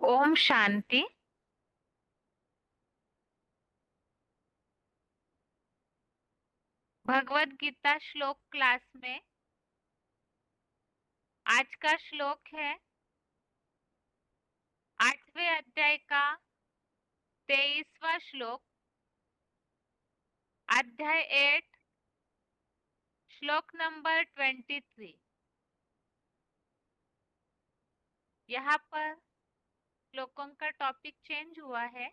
ओम शांति। भगवत गीता श्लोक क्लास में आज का श्लोक है 8वें अध्याय का 23वां श्लोक। अध्याय 8 श्लोक नंबर 23। यहाँ पर श्लोकों का टॉपिक चेंज हुआ है।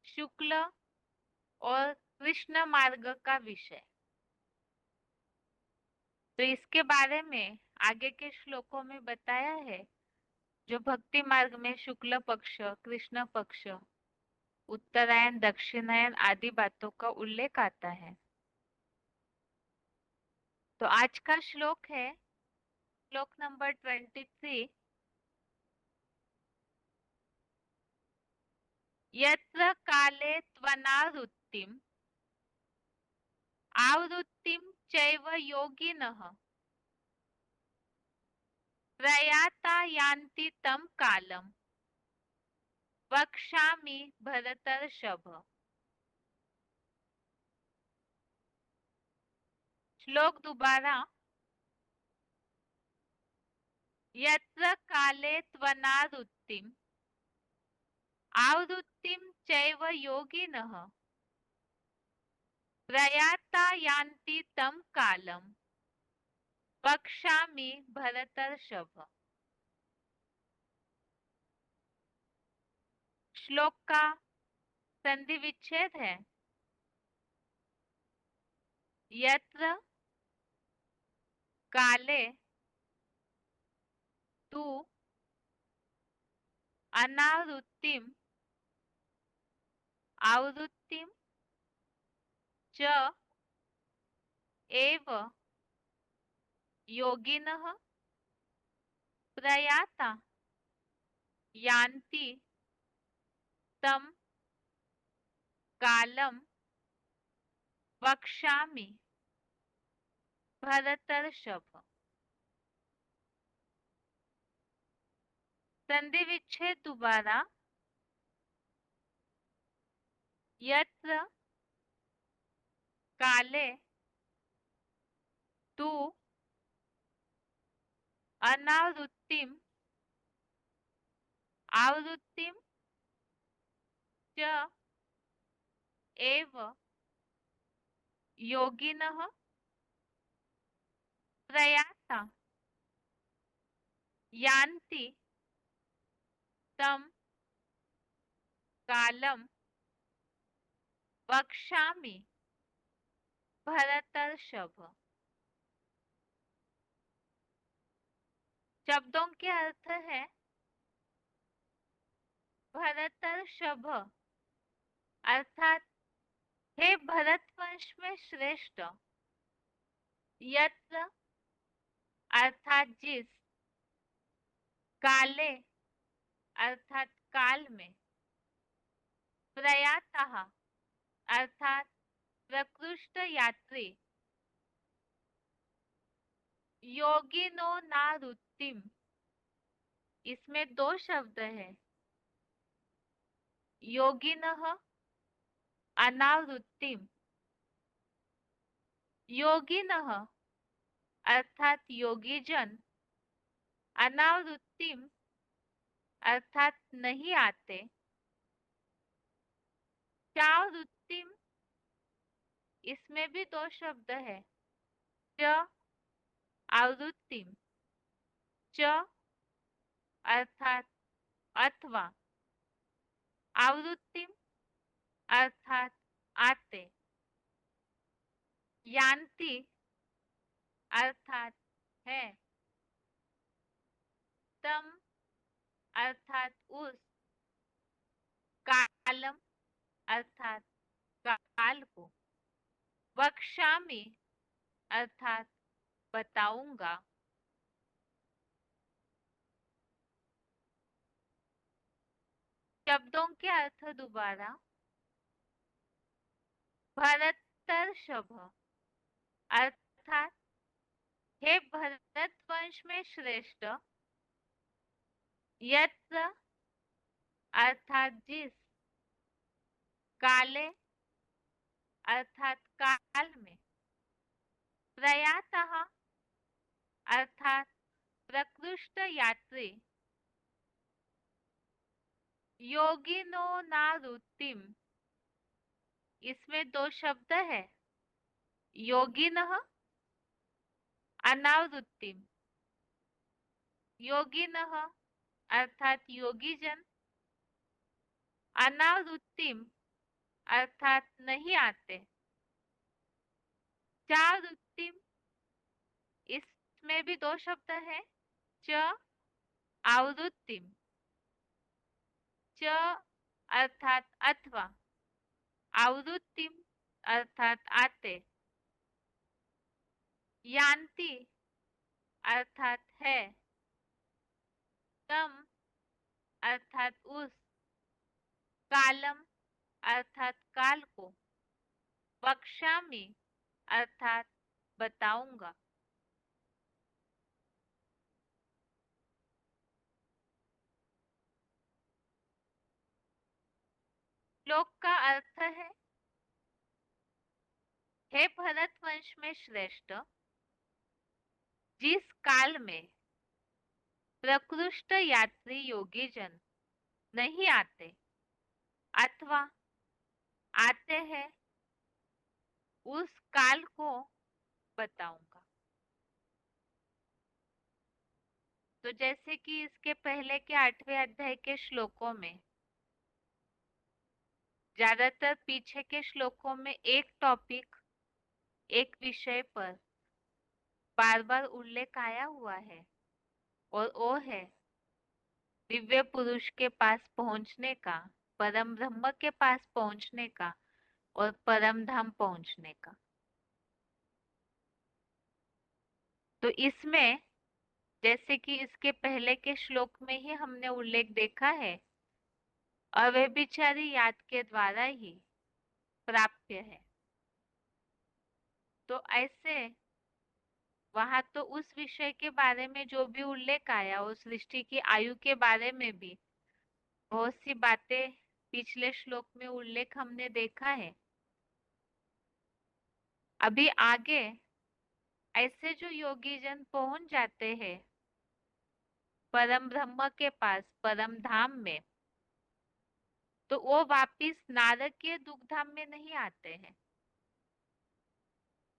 शुक्ल और कृष्ण मार्ग का विषय। तो इसके बारे में आगे के श्लोकों में बताया है। जो भक्ति मार्ग में शुक्ल पक्ष, कृष्ण पक्ष, उत्तरायण, दक्षिणायन आदि बातों का उल्लेख आता है। तो आज का श्लोक है श्लोक नंबर 23। यत्र काले त्वनावृत्तिम आवृत्तिम चैव योगिनः प्रयाता यान्ति तं कालम वक्ष्यामि भरतर्षभ। श्लोक दोबारा। यत्र काले त्वनावृत्तिम आवृत्तिम चैव योगिनः प्रयाता यान्ति तं कालम वक्ष्यामि भरतर्षभ। श्लोक का संधि विच्छेद है। यत्र काले तू अनावृत्तिम आवृत्तिम च एव योगिनः प्रयाता यान्ति तं कालम वक्ष्यामि भरतर्षभ। संधि विच्छेद दोबारा। यत्र काले तू अनावृत्तिम आवृत्तिम च एव योगिनः प्रयाता यान्ति तं कालम वक्ष्यामि भरतर्षभ। शब्दों के अर्थ है भरतर्षभ अर्थात हे भरतवंश में श्रेष्ठ। यत्र अर्थात जिस, काले अर्थात काल में, प्रयातः अर्थात प्रकृष्ट यात्री, योगिनो नारुत्तिम इसमें दो शब्द है। योगिनः अनावृत्तिम, योगिनः अर्थात योगीजन, अनावृत्तिम अर्थात नहीं आते, चावृत्तिम इसमें भी दो शब्द है। च आवृत्तिम, च अर्थात अथवा, आवृत्तिम अर्थात आते, यान्ति अर्थात है, तम अर्थात उस, कालम अर्थात काल को, वक्ष्यामि अर्थात बताऊंगा। शब्दों के अर्थ दोबारा। भरतर्षभ अर्थात हे भरत वंश में श्रेष्ठ। यत्र अर्थात जिस, काले अर्थात काल में, प्रयातः अर्थात प्रकृष्ट यात्री, योगिनो नारुतिम, इसमें दो शब्द है, योगिनः अनावृत्तिम। योगिनः अर्थात योगीजन, अनावृत्तिम अर्थात नहीं आते, चावृत्तिम, इसमें भी दो शब्द है, च आवृत्तिम। च अर्थात अथवा, आवृत्तिम अर्थात आते, यान्ति अर्थात है, तम अर्थात उस, कालम अर्थात काल को, वक्ष्यामि अर्थात बताऊंगा। श्लोक का अर्थ है, हे भरत वंश में श्रेष्ठ, जिस काल में प्रकृष्ट यात्री योगी जन नहीं आते अथवा आते हैं, उस काल को बताऊंगा। तो जैसे कि इसके पहले के 8वें अध्याय के श्लोकों में, ज्यादातर पीछे के श्लोकों में एक टॉपिक, एक विषय पर बार बार उल्लेख आया हुआ है, और वो है दिव्य पुरुष के पास पहुंचने का, परम ब्रह्म के पास पहुंचने का और परम धाम पहुंचने का। तो इसमें जैसे कि इसके पहले के श्लोक में ही हमने उल्लेख देखा है, अव्यभिचारी याद के द्वारा ही प्राप्य है। तो ऐसे वहां तो उस विषय के बारे में जो भी उल्लेख आया, उस सृष्टि की आयु के बारे में भी बहुत सी बातें पिछले श्लोक में उल्लेख हमने देखा है। अभी आगे ऐसे जो योगी जन पहुंच जाते हैं परम ब्रह्म के पास, परम धाम में, तो वो वापिस नारकीय दुखधाम में नहीं आते हैं।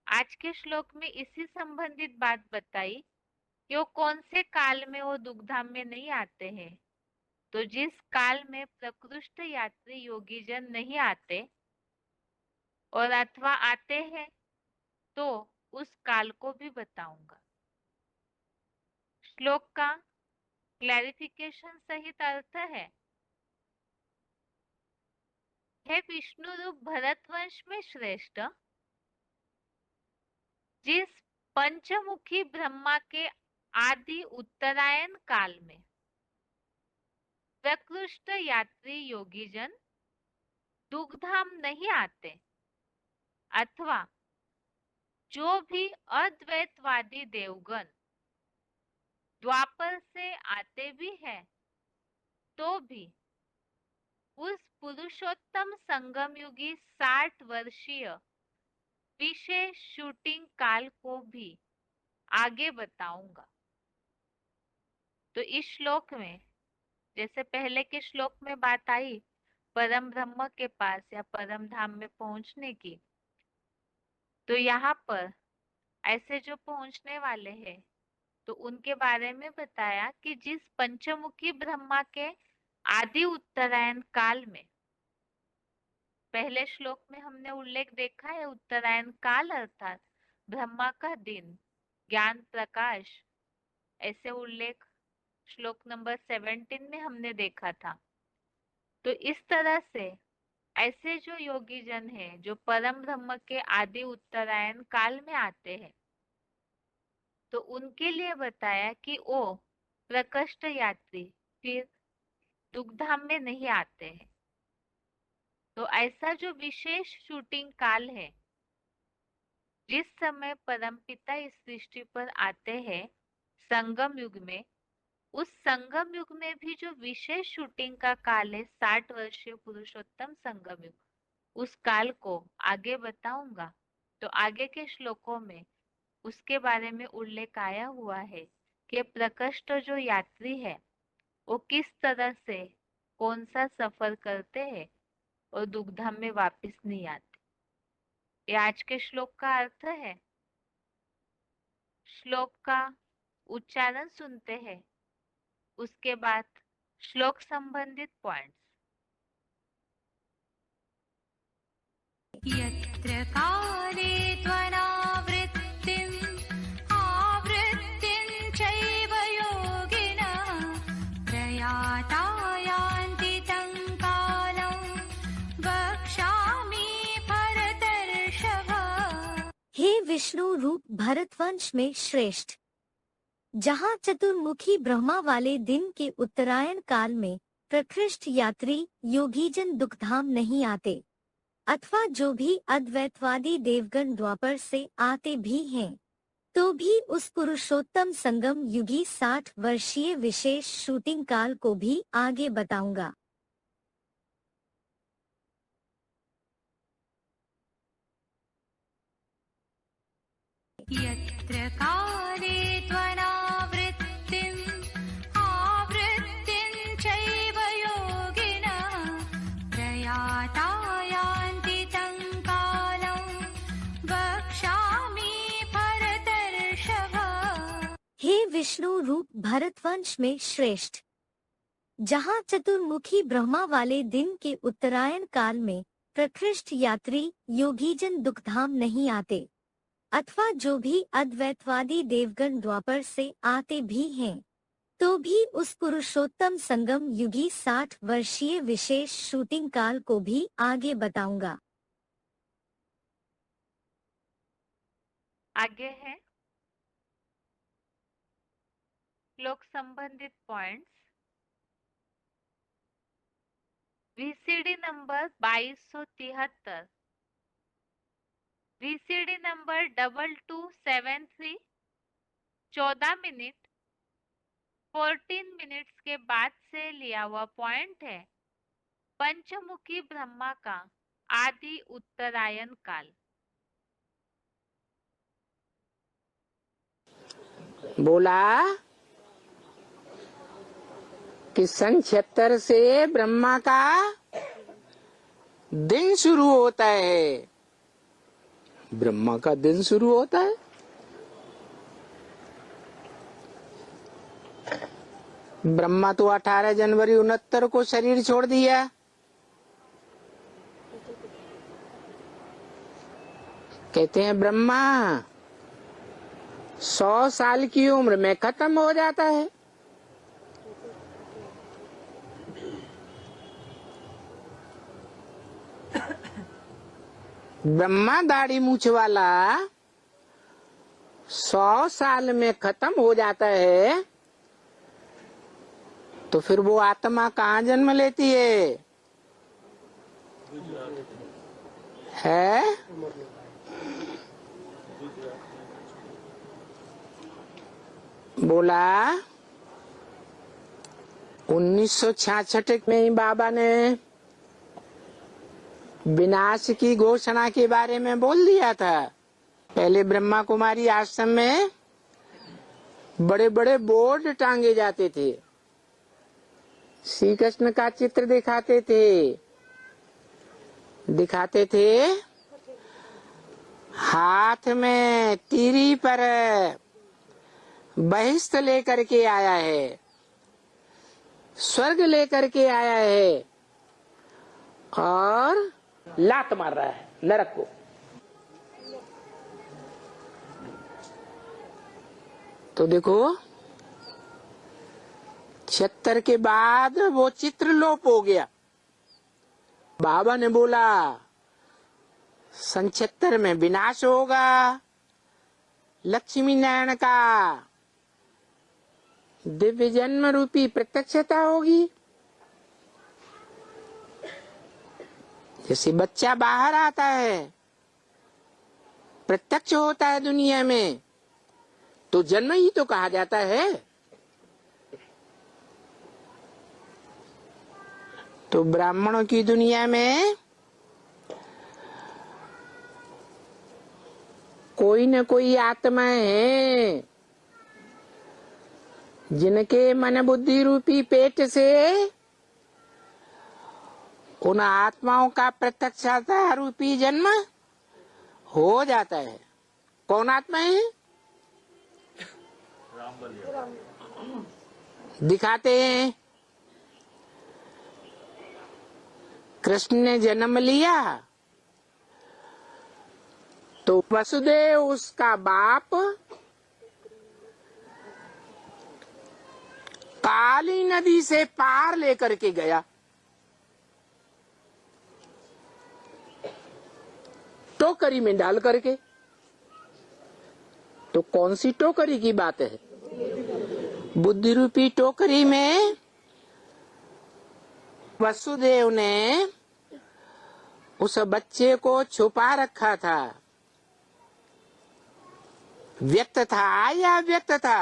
आज के श्लोक में इसी संबंधित बात बताई कि वो कौन से काल में वो दुखधाम में नहीं आते हैं। तो जिस काल में प्रकृष्ट यात्री योगी जन नहीं आते और अथवा आते हैं, तो उस काल को भी बताऊंगा। श्लोक का क्लैरिफिकेशन सहित अर्थ है, हे विष्णु रूप भरतवंश में श्रेष्ठ, जिस पंचमुखी ब्रह्मा के आदि उत्तरायण काल में प्रकृष्ट यात्री योगी जन दुखधाम नहीं आते अथवा जो भी अद्वैतवादी देवगण द्वापर से आते भी हैं, तो भी उस पुरुषोत्तम संगम युगी 60 वर्षीय विशेष शूटिंग काल को भी आगे बताऊंगा। तो इस श्लोक में जैसे पहले के श्लोक में बात आई परम ब्रह्म के पास या परम धाम में पहुंचने की, तो यहाँ पर ऐसे जो पहुंचने वाले हैं तो उनके बारे में बताया कि जिस पंचमुखी ब्रह्मा के आदि उत्तरायण काल में, पहले श्लोक में हमने उल्लेख देखा है, उत्तरायण काल अर्थात ब्रह्मा का दिन, ज्ञान प्रकाश, ऐसे उल्लेख श्लोक नंबर 17 में हमने देखा था। तो इस तरह से ऐसे जो योगी जन हैं जो परम ब्रह्म के आदि उत्तरायण काल में आते हैं, तो उनके लिए बताया कि वो प्रकृष्ट यात्री फिर दुखधाम में नहीं आते हैं। तो ऐसा जो विशेष शूटिंग काल है, जिस समय परमपिता इस सृष्टि पर आते हैं संगम युग में, उस संगम युग में भी जो विशेष शूटिंग का काल है 60 वर्षीय पुरुषोत्तम संगम युग, उस काल को आगे बताऊंगा। तो आगे के श्लोकों में उसके बारे में उल्लेख आया हुआ है कि प्रकृष्ट जो यात्री है वो किस तरह से कौन सा सफर करते हैं और दुग्धाम में वापस नहीं आते। ये आज के श्लोक का अर्थ है। श्लोक का उच्चारण सुनते हैं, उसके बाद श्लोक संबंधित पॉइंट्स। यत्र काले त्वनावृत्तिम् आवृत्तिं चैव योगिनः प्रयाता यान्ति तं कालं वक्ष्यामि भरतर्षभ। हे विष्णु रूप भरतवंश में श्रेष्ठ, जहाँ चतुर्मुखी ब्रह्मा वाले दिन के उत्तरायण काल में प्रकृष्ट यात्री योगीजन दुखधाम नहीं आते, अथवा जो भी अद्वैतवादी देवगण द्वापर से आते भी हैं, तो भी उस पुरुषोत्तम संगम युगी 60 वर्षीय विशेष शूटिंग काल को भी आगे बताऊंगा। यत्र काले त्वनावृत्तिम् आवृत्तिं चैव योगिनः प्रयाता यान्ति तं कालं वक्ष्यामि भरतर्षभ। हे विष्णु रूप भरतवंश में श्रेष्ठ, जहाँ चतुर्मुखी ब्रह्मा वाले दिन के उत्तरायण काल में प्रकृष्ट यात्री योगीजन दुखधाम नहीं आते, अथवा जो भी अद्वैतवादी देवगण द्वापर से आते भी हैं, तो भी उस पुरुषोत्तम संगम युगी 60 वर्षीय विशेष शूटिंग काल को भी आगे बताऊंगा। आगे है श्लोक संबंधित points. VCD number 2273, VCD number 2273 14 minute 14 minutes के बाद से लिया हुआ पॉइंट है पंचमुखी ब्रह्मा का आदि उत्तरायण काल। बोला कि सन 76 से ब्रह्मा का दिन शुरू होता है। ब्रह्मा का दिन शुरू होता है। ब्रह्मा तो 18 जनवरी 69 को शरीर छोड़ दिया। कहते हैं ब्रह्मा 100 साल की उम्र में खत्म हो जाता है। ब्रह्मा दाढ़ी मूछ वाला 100 साल में खत्म हो जाता है, तो फिर वो आत्मा कहाँ जन्म लेती है? बोला 1966 में ही बाबा ने विनाश की घोषणा के बारे में बोल दिया था। पहले ब्रह्मा कुमारी आश्रम में बड़े बड़े बोर्ड टांगे जाते थे, श्री कृष्ण का चित्र दिखाते थे, हाथ में तीरी पर बहिष्ठ लेकर के आया है, स्वर्ग लेकर के आया है और लात मार रहा है नरक को। तो देखो 76 के बाद वो चित्र लोप हो गया। बाबा ने बोला सन 76 में विनाश होगा, लक्ष्मी नारायण का दिव्य जन्म रूपी प्रत्यक्षता होगी। जैसे बच्चा बाहर आता है, प्रत्यक्ष होता है दुनिया में, तो जन्म ही तो कहा जाता है। तो ब्राह्मणों की दुनिया में कोई न कोई आत्माएं हैं जिनके मन बुद्धि रूपी पेट से उन आत्माओं का प्रत्यक्षता रूपी जन्म हो जाता है। कौन आत्मा है? दिखाते हैं। कृष्ण ने जन्म लिया तो वसुदेव उसका बाप काली नदी से पार लेकर के गया। टोकरी में डाल करके। तो कौन सी टोकरी की बात है? बुद्धि रूपी टोकरी में वसुदेव ने उस बच्चे को छुपा रखा था। व्यक्त था या अव्यक्त था?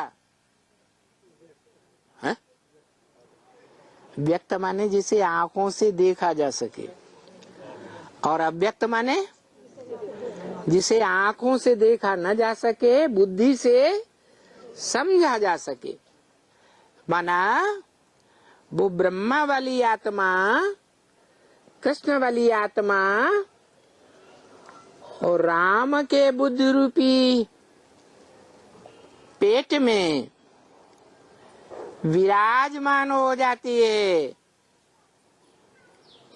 है? व्यक्त माने जिसे आंखों से देखा जा सके, और अव्यक्त माने जिसे आंखों से देखा न जा सके, बुद्धि से समझा जा सके। माना वो ब्रह्मा वाली आत्मा, कृष्ण वाली आत्मा और राम के बुद्धि रूपी पेट में विराजमान हो जाती है।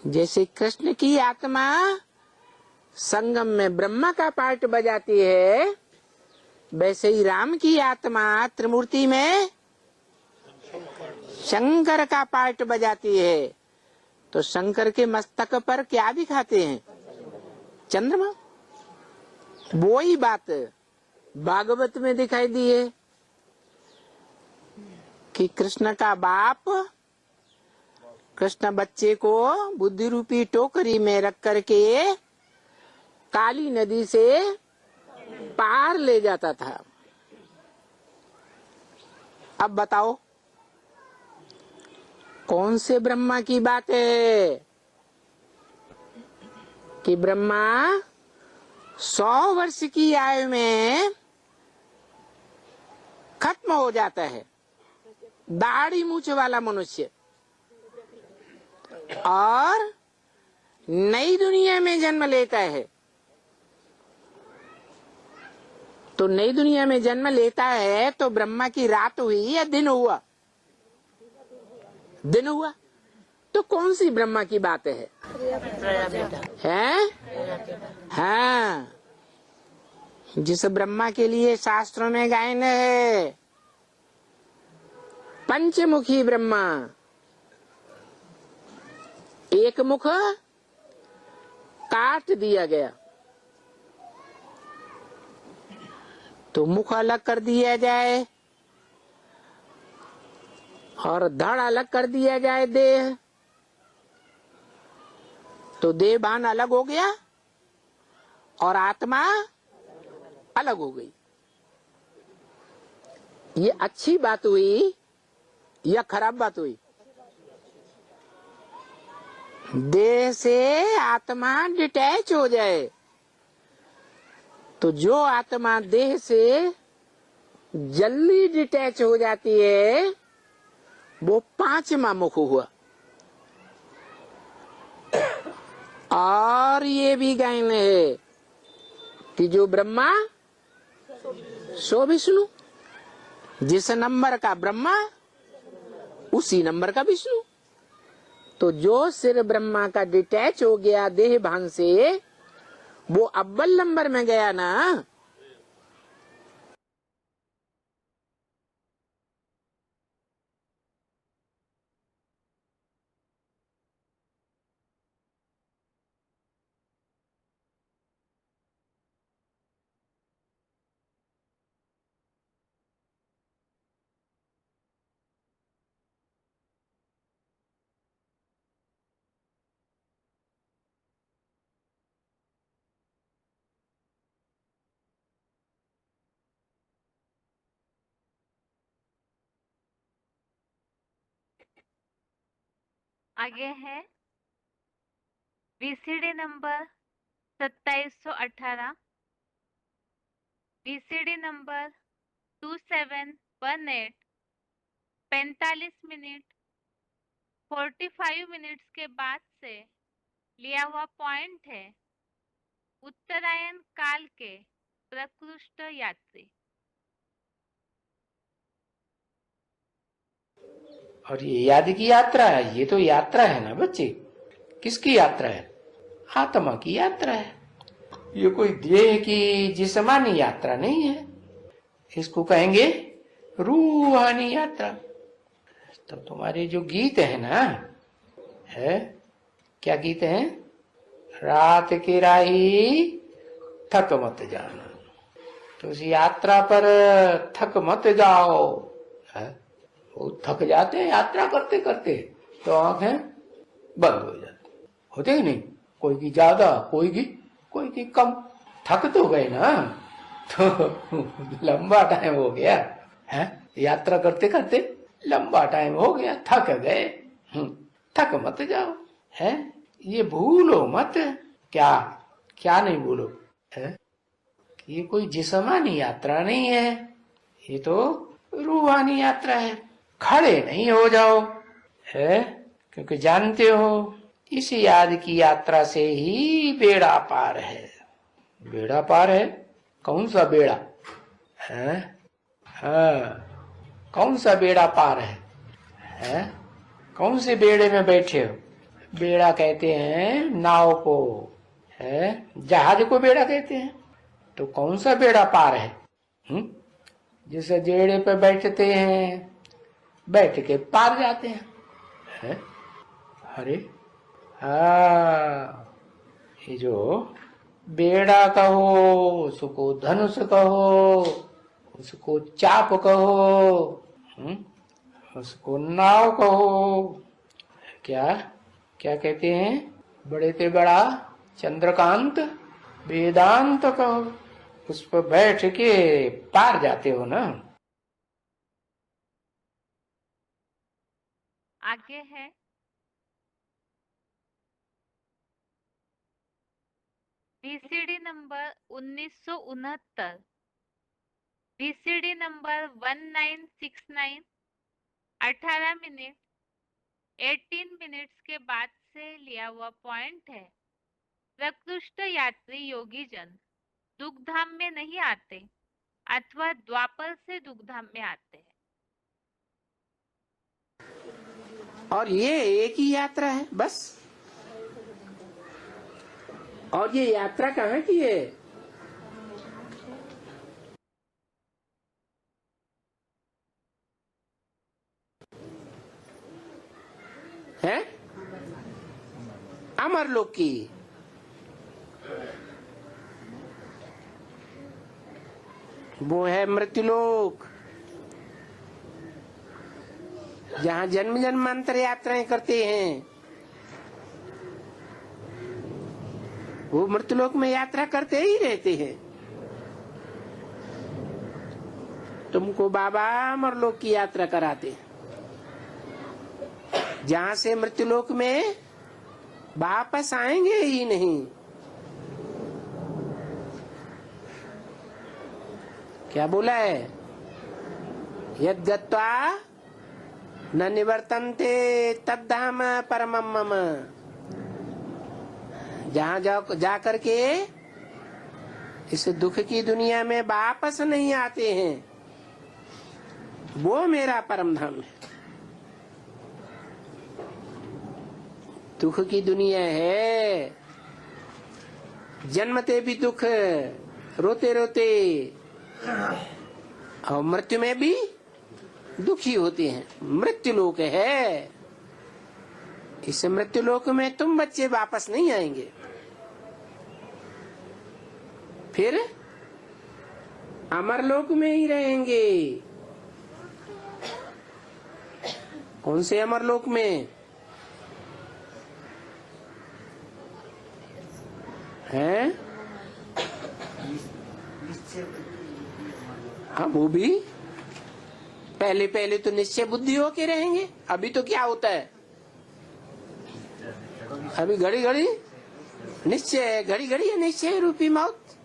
जैसे कृष्ण की आत्मा संगम में ब्रह्मा का पार्ट बजाती है, वैसे ही राम की आत्मा त्रिमूर्ति में शंकर का पार्ट बजाती है। तो शंकर के मस्तक पर क्या दिखाते हैं? चंद्रमा। वो ही बात भागवत में दिखाई दी है कि कृष्ण का बाप कृष्ण बच्चे को बुद्धि रूपी टोकरी में रख करके काली नदी से पार ले जाता था। अब बताओ कौन से ब्रह्मा की बात है कि ब्रह्मा 100 वर्ष की आयु में खत्म हो जाता है, दाढ़ी मूछ वाला मनुष्य, और नई दुनिया में जन्म लेता है। तो नई दुनिया में जन्म लेता है तो ब्रह्मा की रात हुई या दिन हुआ? दिन हुआ। तो कौन सी ब्रह्मा की बात है? हैं? हाँ, जिस ब्रह्मा के लिए शास्त्रों में गायन है पंचमुखी ब्रह्मा। एक मुख काट दिया गया तो मुख अलग कर दिया जाए और धड़ अलग कर दिया जाए देह, तो देह भान अलग हो गया और आत्मा अलग हो गई। ये अच्छी बात हुई या खराब बात हुई? देह से आत्मा डिटैच हो जाए तो जो आत्मा देह से जल्दी डिटैच हो जाती है वो पांचवा मुख हुआ। और ये भी गायन है कि जो ब्रह्मा सो विष्णु, जिस नंबर का ब्रह्मा उसी नंबर का विष्णु। तो जो सिर ब्रह्मा का डिटैच हो गया देह भान से, वो अव्वल नंबर में गया ना। आगे है VCD number 2718, VCD number 2718, 45 minute 45 minutes के बाद से लिया हुआ पॉइंट है उत्तरायण काल के प्रकृष्ट यात्री। और ये याद की यात्रा है, ये तो यात्रा है ना बच्चे। किसकी यात्रा है? आत्मा की यात्रा है। ये कोई देह की जिस्मानी यात्रा नहीं है। इसको कहेंगे रूहानी यात्रा। तो तुम्हारे जो गीत है ना, है क्या गीत है? रात की राही थक मत जाना। तो इस यात्रा पर थक मत जाओ। है? वो थक जाते हैं यात्रा करते करते, तो आंखें बंद हो जाती, होते ही नहीं। कोई की ज्यादा, कोई की कम। थक तो गए ना, तो लंबा टाइम हो गया है। यात्रा करते करते लंबा टाइम हो गया, थक गए। थक मत जाओ, है? ये भूलो मत। क्या नहीं भूलो, है? ये कोई जिस्मानी यात्रा नहीं है, ये तो रूहानी यात्रा है। खड़े नहीं हो जाओ, है? क्योंकि जानते हो इस याद की यात्रा से ही बेड़ा पार है। बेड़ा पार है? कौन सा बेड़ा है? हाँ, कौन सा बेड़ा पार है? कौन से बेड़े में बैठे हो? बेड़ा कहते हैं नाव को, है? जहाज को बेड़ा कहते हैं। तो कौन सा बेड़ा पार है? जिस जेड़े पे बैठते हैं, बैठ के पार जाते हैं। अरे हाँ, ये जो बेड़ा कहो, उसको धनुष कहो, उसको चाप कहो, उसको नाव कहो, क्या कहते हैं? बड़े से बड़ा चंद्रकांत वेदांत कहो, उस पर बैठ के पार जाते हो ना। आगे है VCD number 1969, VCD number 1969, 18 minute 18 minutes के बाद से लिया हुआ पॉइंट है प्रकृष्ट यात्री योगी जन दुखधाम में नहीं आते अथवा द्वापर से दुखधाम में आते हैं। और ये एक ही यात्रा है बस। और ये यात्रा कहाँ की है? है अमरलोक की। वो है मृत्युलोक, जहाँ जन्म जन्मांतर यात्राएं करते हैं। वो मृत्युलोक में यात्रा करते ही रहते हैं। तुमको बाबा अमरलोक की यात्रा कराते हैं, जहाँ से मृत्युलोक में वापस आएंगे ही नहीं। क्या बोला है? यद गत्वा न निवर्तन्ते तद्धाम परमम मम। जहाँ जा करके इस दुख की दुनिया में वापस नहीं आते हैं, वो मेरा परम धाम है। दुख की दुनिया है, जन्मते भी दुख, रोते रोते, और मृत्यु में भी दुखी होते हैं। मृत्यु लोक है। इस मृत्यु लोक में तुम बच्चे वापस नहीं आएंगे। फिर अमरलोक में ही रहेंगे। कौन से अमरलोक में हैं? हाँ, वो भी पहले तो निश्चय बुद्धि होके रहेंगे। अभी तो क्या होता है? अभी घड़ी घड़ी निश्चय, घड़ी घड़ी है निश्चय रूपी मौत।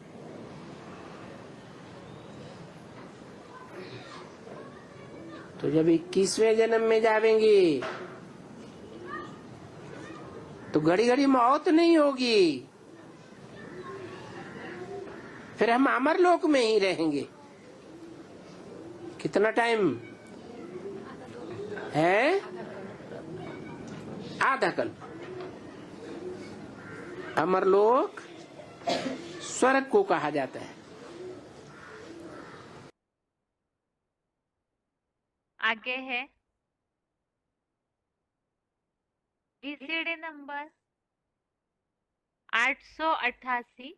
तो जब 21वें जन्म में जावेंगे तो घड़ी घड़ी मौत नहीं होगी, फिर हम अमर लोक में ही रहेंगे। कितना टाइम है? आधा कल्प। अमरलोक स्वर्ग को कहा जाता है। आगे है VCD number 888,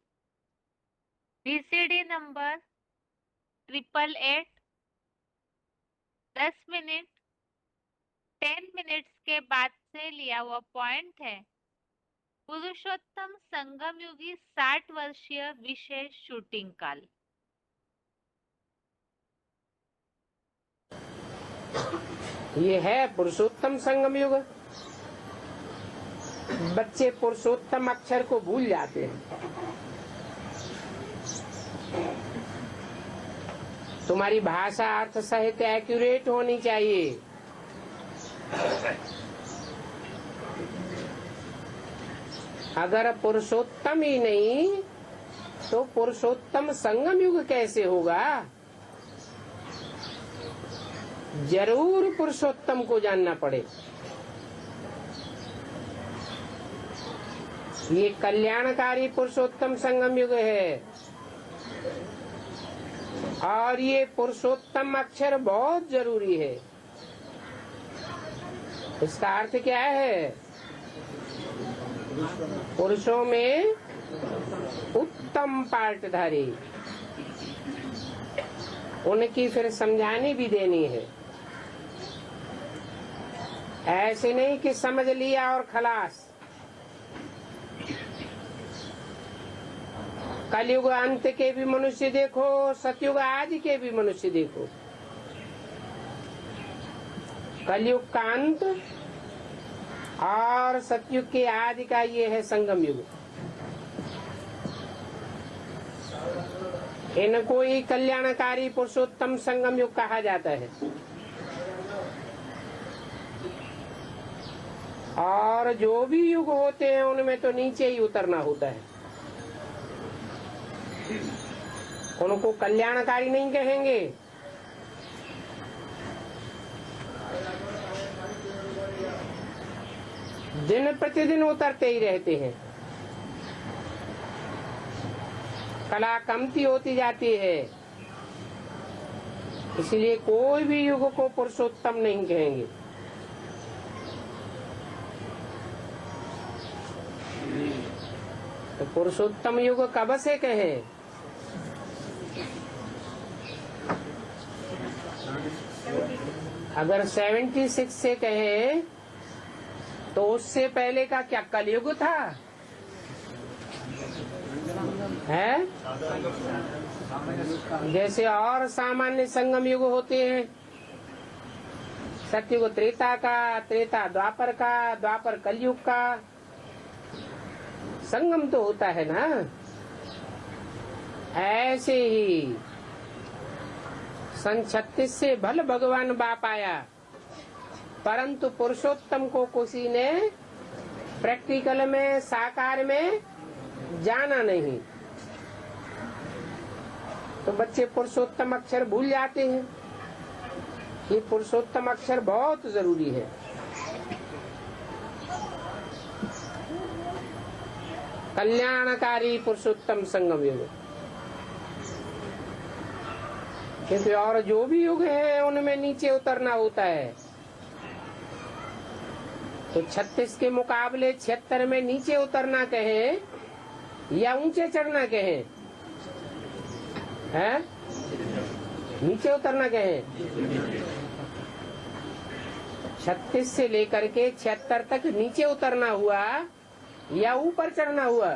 VCD number 888, 10 minute 10 minutes के बाद से लिया हुआ पॉइंट है। पुरुषोत्तम संगम युगी 60 वर्षीय विशेष शूटिंग काल। ये है पुरुषोत्तम संगम युग। बच्चे पुरुषोत्तम अक्षर को भूल जाते हैं। तुम्हारी भाषा अर्थ साहित्य एक्यूरेट होनी चाहिए। अगर पुरुषोत्तम ही नहीं तो पुरुषोत्तम संगम युग कैसे होगा? जरूर पुरुषोत्तम को जानना पड़े। ये कल्याणकारी पुरुषोत्तम संगम युग है और ये पुरुषोत्तम अक्षर बहुत जरूरी है। इसका अर्थ क्या है? पुरुषों में उत्तम पार्टधारी, उनकी फिर समझानी भी देनी है। ऐसे नहीं कि समझ लिया और खलास। कलयुग अंत के भी मनुष्य देखो, सतयुग आज के भी मनुष्य देखो। कलयुग का अंत और सतयुग के आदि का ये है संगम युग। इनको ही कल्याणकारी पुरुषोत्तम संगम युग कहा जाता है। और जो भी युग होते हैं उनमें तो नीचे ही उतरना होता है। उनको कल्याणकारी नहीं कहेंगे। दिन प्रतिदिन उतरते ही रहते हैं। कला कमती होती जाती है, इसलिए कोई भी युग को पुरुषोत्तम नहीं कहेंगे। तो पुरुषोत्तम युग कब से कहें? अगर 76 से कहें तो उससे पहले का क्या कलयुग था? है? जैसे और सामान्य संगम युग होते हैं, सतयुग त्रेता का, त्रेता द्वापर का, द्वापर कलयुग का संगम तो होता है ना। ऐसे ही सन 36 से भल भगवान बाप आया, परंतु पुरुषोत्तम को किसी ने प्रैक्टिकल में, साकार में जाना नहीं। तो बच्चे पुरुषोत्तम अक्षर भूल जाते हैं। ये पुरुषोत्तम अक्षर बहुत जरूरी है। कल्याणकारी पुरुषोत्तम संगम युग। क्योंकि और जो भी युग है उनमें नीचे उतरना होता है। तो 36 के मुकाबले 76 में नीचे उतरना कहें या ऊंचे चढ़ना कहें? है? नीचे उतरना कहें। 36 से लेकर के 76 तक नीचे उतरना हुआ या ऊपर चढ़ना हुआ?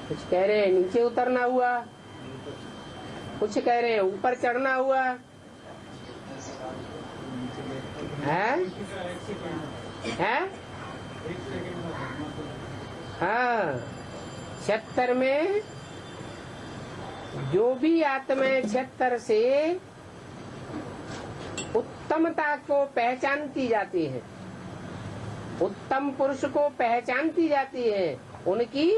कुछ कह रहे हैं नीचे उतरना हुआ, कुछ कह रहे हैं ऊपर चढ़ना हुआ। है? है? हाँ, 76 में जो भी आत्माएं 76 से उत्तमता को पहचानती जाती है, उत्तम पुरुष को पहचानती जाती है, उनकी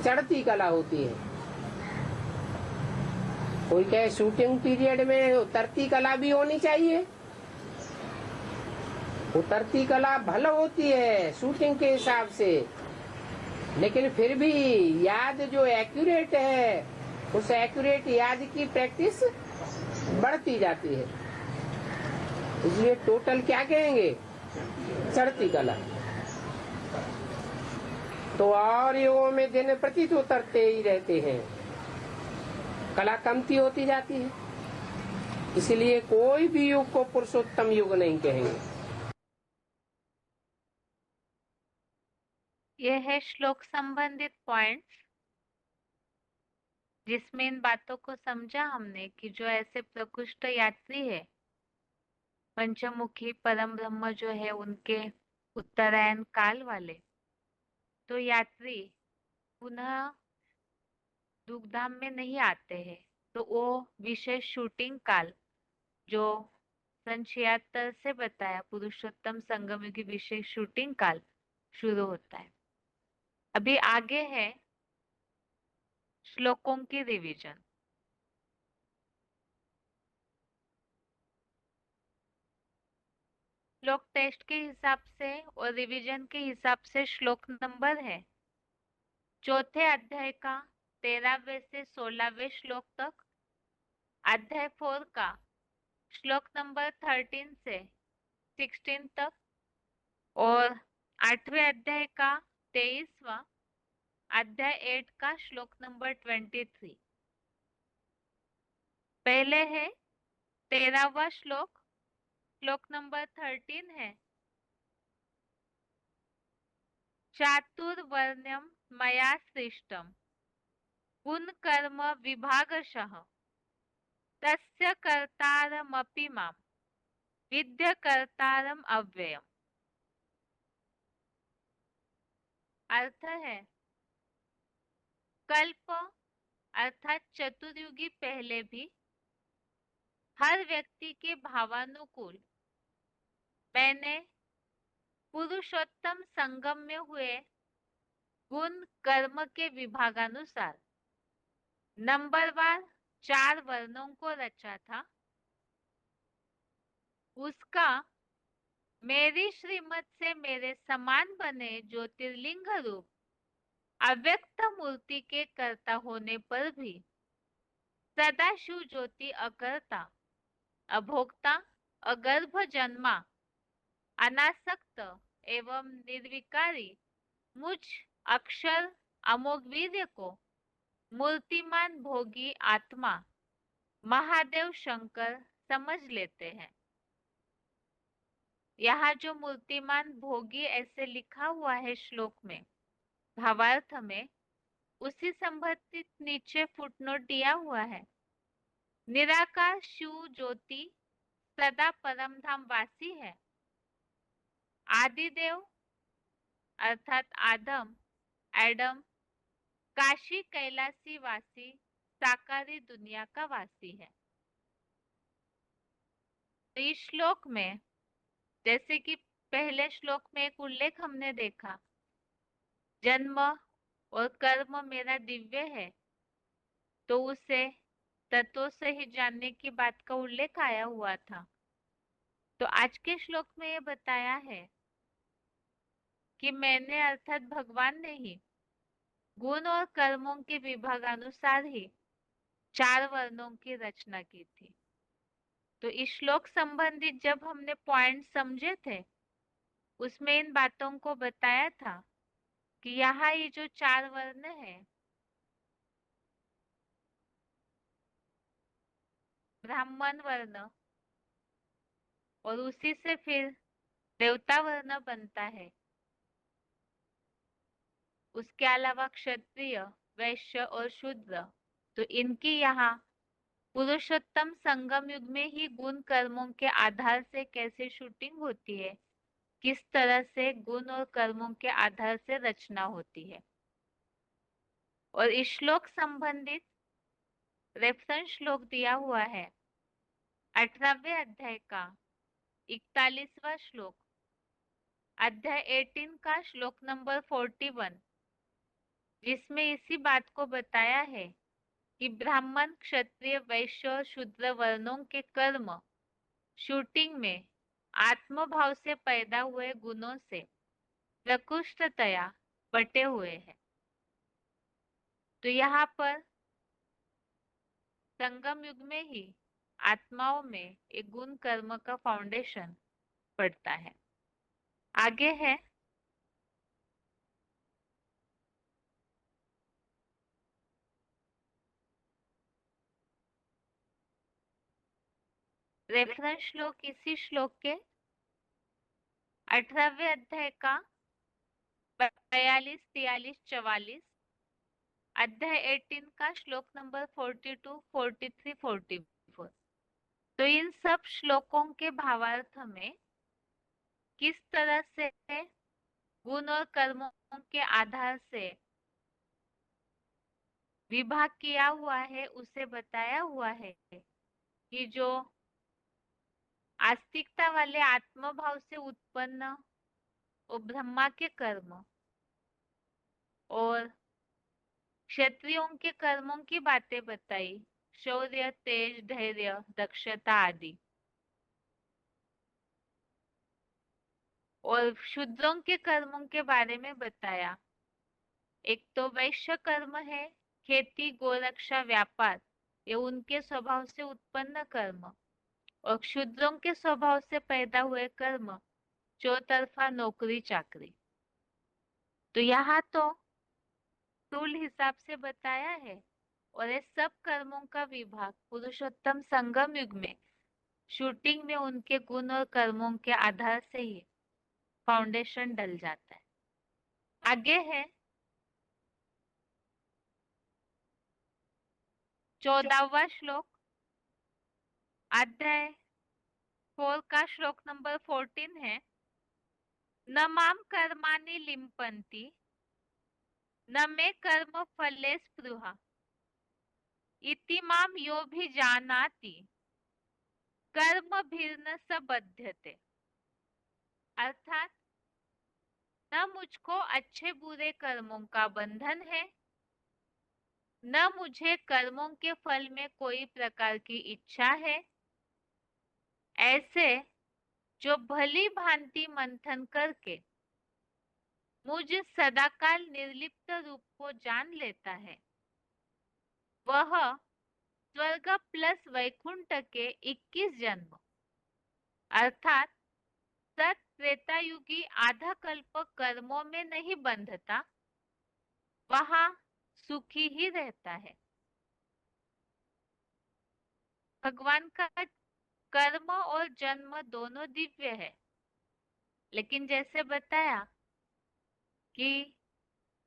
चढ़ती कला होती है। कोई कहे शूटिंग पीरियड में उतरती कला भी होनी चाहिए। उतरती कला भले होती है शूटिंग के हिसाब से, लेकिन फिर भी याद जो एक्यूरेट है, उस एक्यूरेट याद की प्रैक्टिस बढ़ती जाती है। इसलिए टोटल क्या कहेंगे? चढ़ती कला। तो और युगों में दिन प्रतिदिन उतरते ही रहते हैं, कला कमती होती जाती है। इसलिए कोई भी युग को पुरुषोत्तम युग नहीं कहेंगे। यह है श्लोक संबंधित पॉइंट्स, जिसमें इन बातों को समझा हमने कि जो ऐसे प्रकृष्ट यात्री है, पंचमुखी परम ब्रह्म जो है, उनके उत्तरायण काल वाले, तो यात्री पुनः दुखधाम में नहीं आते हैं। तो वो विशेष शूटिंग काल जो सन 76 से बताया, पुरुषोत्तम संगम की विशेष शूटिंग काल शुरू होता है। अभी आगे है श्लोकों की रिवीजन। श्लोक टेस्ट के हिसाब से और रिवीजन के हिसाब से श्लोक नंबर है चौथे अध्याय का 13वें से 16वें श्लोक तक, अध्याय 4 का श्लोक नंबर 13 से 16 तक, और 8वें अध्याय का 23वां, अध्याय 8 का श्लोक नंबर 23। पहले है 13वां श्लोक, श्लोक नंबर 13 है चातुर्वर्ण्यम मया सृष्टम गुण कर्म विभागशः तस्य कर्तारमपि मां विद्य कर्तारम अव्ययम्। अर्थ है कल्प अर्थात चतुर्युगी पहले भी हर व्यक्ति के भावानुकूल मैंने पुरुषोत्तम संगम में हुए गुण कर्म के विभागानुसार नंबरवार 4 वर्णों को रचा था। उसका मेरी श्रीमत से मेरे समान बने ज्योतिर्लिंग रूप अव्यक्त मूर्ति के कर्ता होने पर भी सदाशिव ज्योति अकर्ता, अभोक्ता, अगर्भ जन्मा, अनासक्त एवं निर्विकारी मुझ अक्षर अमोघ वीर्य को मूर्तिमान भोगी आत्मा महादेव शंकर समझ लेते हैं। यहाँ जो मूर्तिमान भोगी ऐसे लिखा हुआ है श्लोक में, भावार्थ में उसी संबंधित नीचे फुटनोट दिया हुआ है। निराकार शिव ज्योति सदा परम धाम वासी है। आदिदेव अर्थात आदम एडम काशी कैलासी वासी साकारी दुनिया का वासी है। तो इस श्लोक में जैसे कि पहले श्लोक में एक उल्लेख हमने देखा, जन्म और कर्म मेरा दिव्य है, तो उसे तत्वों से ही जानने की बात का उल्लेख आया हुआ था। तो आज के श्लोक में ये बताया है कि मैंने अर्थात भगवान ने ही गुण और कर्मों के विभागानुसार ही 4 वर्णों की रचना की थी। तो इस श्लोक संबंधित जब हमने पॉइंट समझे थे, उसमें इन बातों को बताया था कि यहाँ ये जो 4 वर्ण है, ब्राह्मण वर्ण और उसी से फिर देवता वर्ण बनता है। उसके अलावा क्षत्रिय, वैश्य और शूद्र, तो इनकी यहाँ पुरुषोत्तम संगम युग में ही गुण कर्मों के आधार से कैसे शूटिंग होती है, किस तरह से गुण और कर्मों के आधार से रचना होती है। और इस श्लोक संबंधित रेफरेंस श्लोक दिया हुआ है 18वें अध्याय का 41वां श्लोक, अध्याय 18 का श्लोक नंबर 41, जिसमें इसी बात को बताया है कि ब्राह्मण, क्षत्रिय, वैश्य और शूद्र वर्णों के कर्म शूटिंग में आत्मभाव से पैदा हुए गुणों से प्रकृष्टतया बटे हुए हैं। तो यहाँ पर संगम युग में ही आत्माओं में एक गुण कर्म का फाउंडेशन पड़ता है। आगे है रेफरेंस श्लोक इसी श्लोक के 18वें अध्याय का 42, 43, 44, अध्याय 18 का श्लोक नंबर 42, 43, 44। तो इन सब श्लोकों के भावार्थ में किस तरह से गुण और कर्मों के आधार से विभाग किया हुआ है उसे बताया हुआ है कि जो आस्तिकता वाले आत्मभाव से उत्पन्न वो ब्रह्मा के कर्म और क्षत्रियों के कर्मों की बातें बताई, शौर्य, तेज, धैर्य, दक्षता आदि। और शूद्रों के कर्मों के बारे में बताया, एक तो वैश्य कर्म है, खेती, गोरक्षा, व्यापार, ये उनके स्वभाव से उत्पन्न कर्म। और शूद्रों के स्वभाव से पैदा हुए कर्म चौतरफा नौकरी चाकरी। तो यहाँ तो स्थूल हिसाब से बताया है। और ये सब कर्मों का विभाग पुरुषोत्तम संगम युग में शूटिंग में उनके गुण और कर्मों के आधार से ही फाउंडेशन डल जाता है। आगे है 14वां श्लोक, अध्याय 4 का श्लोक नंबर 14 है, न माम कर्माणि लिम्पन्ति न मे कर्म फले स्पृहा इति माम यो भी जानाति कर्म भिर्न स बध्यते। अर्थात न मुझको अच्छे बुरे कर्मों का बंधन है, न मुझे कर्मों के फल में कोई प्रकार की इच्छा है। ऐसे जो भली भांति मंथन करके मुझ सदाकाल निर्लिप्त रूप को जान लेता है, वह स्वर्ग प्लस वैकुंठ के 21 जन्म अर्थात सत त्रेतायुगी आधा कल्प कर्मों में नहीं बंधता, वहां सुखी ही रहता है। भगवान का कर्म और जन्म दोनों दिव्य है, लेकिन जैसे बताया कि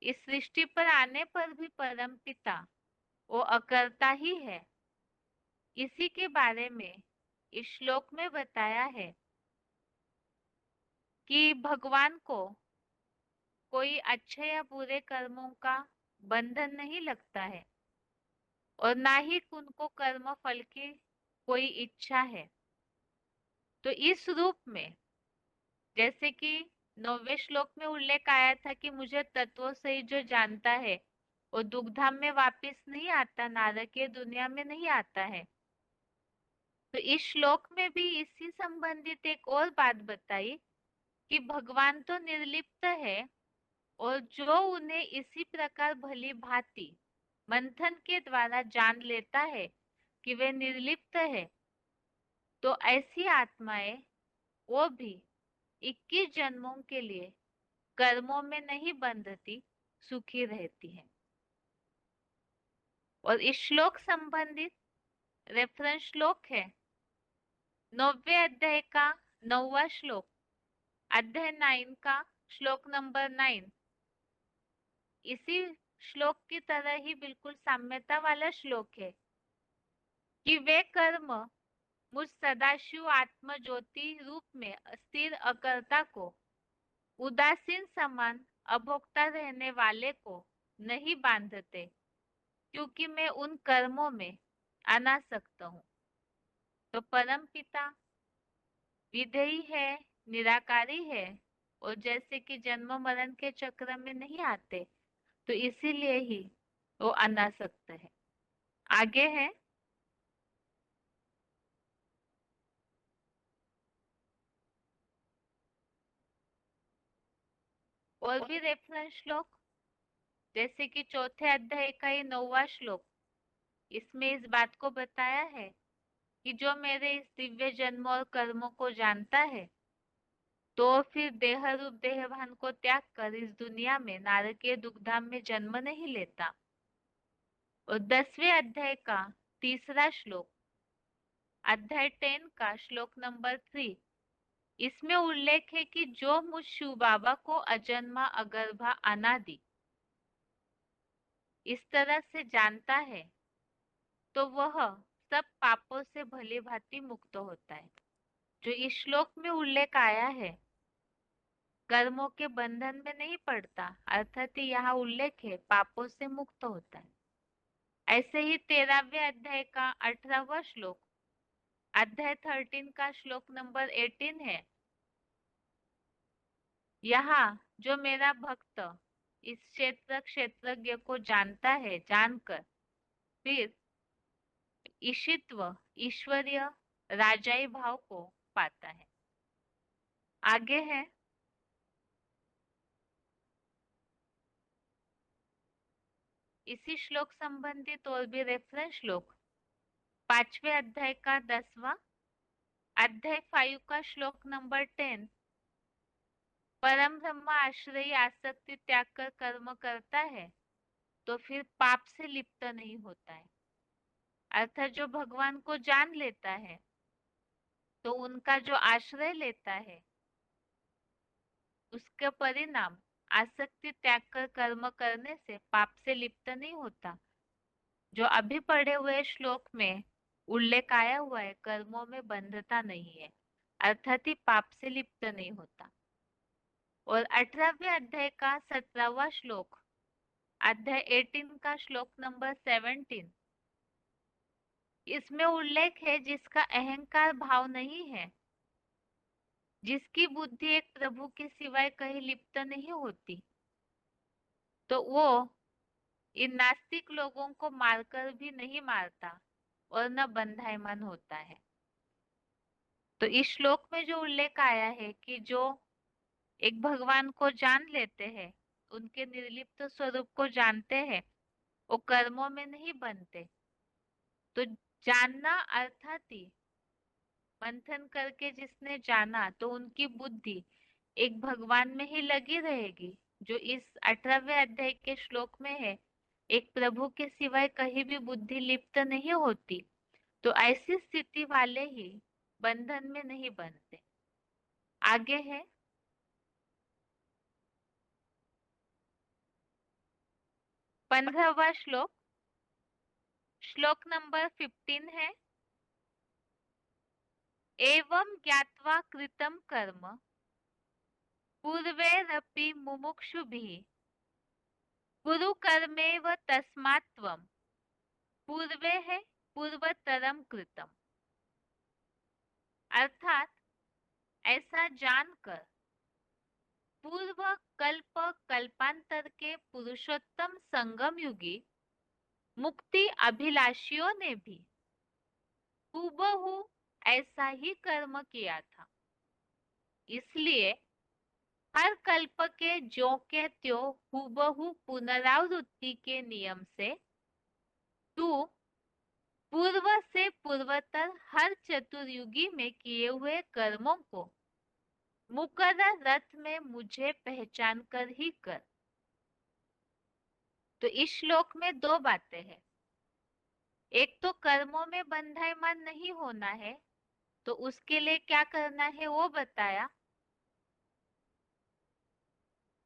इस सृष्टि पर आने पर भी परम पिता वो अकर्ता ही है। इसी के बारे में इस श्लोक में बताया है कि भगवान को कोई अच्छे या बुरे कर्मों का बंधन नहीं लगता है और ना ही उनको कर्म फल की कोई इच्छा है। तो इस रूप में जैसे कि 9वें श्लोक में उल्लेख आया था कि मुझे तत्वों से ही जो जानता है वो दुखधाम में वापस नहीं आता, नारकीय दुनिया में नहीं आता है। तो इस श्लोक में भी इसी संबंधित एक और बात बताई कि भगवान तो निर्लिप्त है और जो उन्हें इसी प्रकार भली भांति मंथन के द्वारा जान लेता है कि वे निर्लिप्त है, तो ऐसी आत्माएं वो भी 21 जन्मों के लिए कर्मों में नहीं बंधती, सुखी रहती है। और इस श्लोक संबंधित रेफरेंस श्लोक है 9वें अध्याय का 9वां श्लोक, अध्याय 9 का श्लोक नंबर 9। इसी श्लोक की तरह ही बिल्कुल साम्यता वाला श्लोक है कि वे कर्म मुझ सदाशिव आत्म ज्योति रूप में स्थिर अकर्ता को, उदासीन समान अभोक्ता रहने वाले को नहीं बांधते, क्योंकि मैं उन कर्मों में अनासक्त हूँ। तो परम पिता विधेयी है, निराकारी है, और जैसे कि जन्म मरण के चक्र में नहीं आते, तो इसीलिए ही वो अनासक्त है। आगे है और भी रेफरेंस श्लोक, जैसे कि चौथे अध्याय का ये 9वां श्लोक। इसमें इस बात को बताया है कि जो मेरे इस दिव्य जन्म और कर्मों को जानता है, तो फिर देह रूप देहभान को त्याग कर इस दुनिया में नारकीय दुखधाम में जन्म नहीं लेता। और 10वें अध्याय का 3रा श्लोक, अध्याय 10 का श्लोक नंबर 3, इसमें उल्लेख है कि जो मुझ शिव बाबा को अजन्मा अगर्भा अनादि इस तरह से जानता है, तो वह सब पापों से भली भांति मुक्त होता है। जो इस श्लोक में उल्लेख आया है, कर्मों के बंधन में नहीं पड़ता, अर्थात यहाँ उल्लेख है पापों से मुक्त होता है। ऐसे ही 13वें अध्याय का 18वां श्लोक, अध्याय 13 का श्लोक नंबर 18 है। यहाँ जो मेरा भक्त इस क्षेत्रज्ञ को जानता है, जानकर फिर ईशित्व ईश्वरीय राजाई भाव को पाता है। आगे है इसी श्लोक संबंधित और भी रेफरेंस श्लोक, 5वें अध्याय का 10वां, अध्याय 5 का श्लोक नंबर 10, परम ब्रह्म आश्रयी आसक्ति त्याग कर कर्म करता है, तो फिर पाप से लिप्त नहीं होता है। अर्थात जो भगवान को जान लेता है, तो उनका जो आश्रय लेता है, उसके परिणाम आसक्ति त्याग कर कर्म करने से पाप से लिप्त नहीं होता। जो अभी पढ़े हुए श्लोक में उल्लेख आया हुआ है, कर्मों में बंधता नहीं है, अर्थात ही पाप से लिप्त नहीं होता। और 18वें अध्याय का 17वां श्लोक, अध्याय 18 का श्लोक नंबर 17, इसमें उल्लेख है जिसका अहंकार भाव नहीं है, जिसकी बुद्धि एक प्रभु के सिवाय कहीं लिप्त नहीं होती, तो वो इन नास्तिक लोगों को मारकर भी नहीं मारता और न बंधायमान होता है। तो इस श्लोक में जो उल्लेख आया है कि जो एक भगवान को जान लेते हैं, उनके निर्लिप्त स्वरूप को जानते हैं, वो कर्मों में नहीं बनते। तो जानना अर्थात ही मंथन करके जिसने जाना, तो उनकी बुद्धि एक भगवान में ही लगी रहेगी, जो इस 18वें अध्याय के श्लोक में है, एक प्रभु के सिवाय कहीं भी बुद्धि लिप्त नहीं होती। तो ऐसी स्थिति वाले ही बंधन में नहीं बनते। आगे है 15वां श्लोक, श्लोक नंबर 15 है, एवं ज्ञात्वा कृतं कर्म पूर्वैरपि मुमुक्षुभिः कुरु कर्मेव तस्मात् त्वं पूर्वे है पूर्वतरम कृतम। अर्थात ऐसा जानकर पूर्व कल्प कल्पांतर के पुरुषोत्तम संगम युगी मुक्ति अभिलाषियों ने भी हूबहू ऐसा ही कर्म किया था। इसलिए हर कल्प के ज्यों के त्यों हूबहू पुनरावृत्ति के नियम से तू पूर्व से पूर्वतर हर चतुर्युगी में किए हुए कर्मों को मुकर्रर रथ में मुझे पहचान कर ही कर। तो इस श्लोक में दो बातें हैं। एक तो कर्मों में बंधायमान नहीं होना है, तो उसके लिए क्या करना है वो बताया,